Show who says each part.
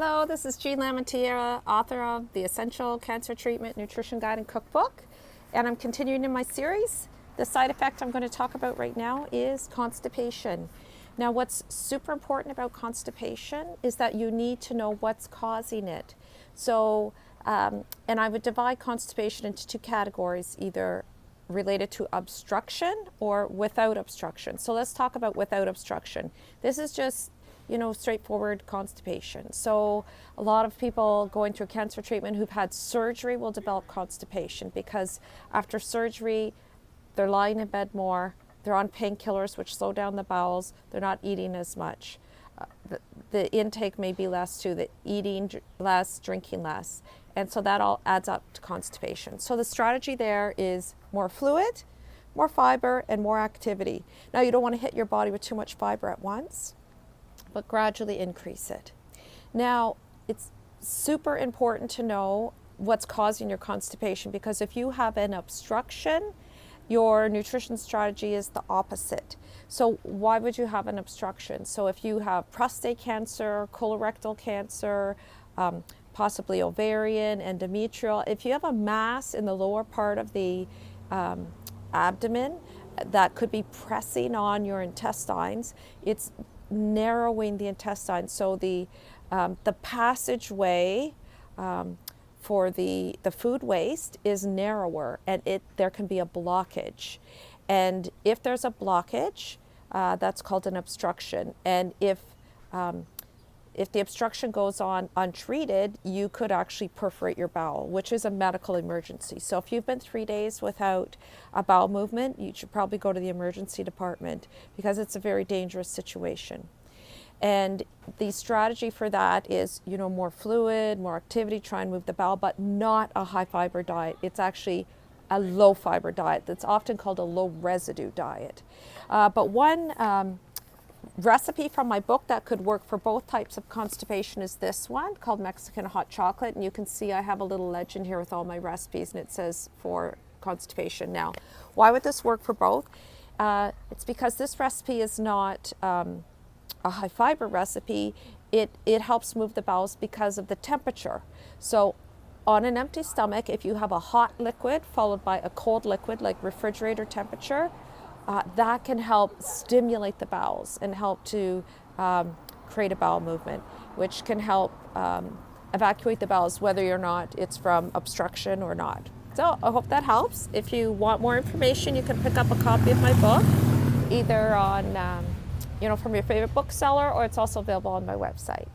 Speaker 1: Hello, this is Jean LaMantia, author of The Essential Cancer Treatment Nutrition Guide and Cookbook, and I'm continuing in my series. The side effect I'm going to talk about right now is constipation. Now, what's super important about constipation is that you need to know what's causing it. So, and I would divide constipation into two categories, either related to obstruction or without obstruction. So let's talk about without obstruction. This is just straightforward constipation. So a lot of people going through cancer treatment who've had surgery will develop constipation because after surgery, they're lying in bed more, they're on painkillers which slow down the bowels, they're not eating as much. The intake may be less too, the eating less, drinking less. And so that all adds up to constipation. So the strategy there is more fluid, more fiber, and more activity. Now you don't want to hit your body with too much fiber at once, but gradually increase it. Now, it's super important to know what's causing your constipation, because if you have an obstruction, your nutrition strategy is the opposite. So why would you have an obstruction? So if you have prostate cancer, colorectal cancer, possibly ovarian, endometrial, if you have a mass in the lower part of the abdomen that could be pressing on your intestines, it's narrowing the intestine, so the passageway for the food waste is narrower, and there can be a blockage. And if there's a blockage, that's called an obstruction. And if the obstruction goes on untreated, you could actually perforate your bowel, which is a medical emergency. So if you've been 3 days without a bowel movement, you should probably go to the emergency department, because it's a very dangerous situation. And the strategy for that is, more fluid, more activity, try and move the bowel, but not a high fiber diet. It's actually a low fiber diet that's often called a low residue diet. But one recipe from my book that could work for both types of constipation is this one called Mexican hot chocolate. And you can see I have a little legend here with all my recipes, and it says for constipation. Now, why would this work for both? It's because this recipe is not a high fiber recipe. It helps move the bowels because of the temperature. So on an empty stomach, if you have a hot liquid followed by a cold liquid, like refrigerator temperature, that can help stimulate the bowels and help to create a bowel movement, which can help evacuate the bowels, whether or not it's from obstruction or not. So I hope that helps. If you want more information, you can pick up a copy of my book, either on from your favorite bookseller, or it's also available on my website.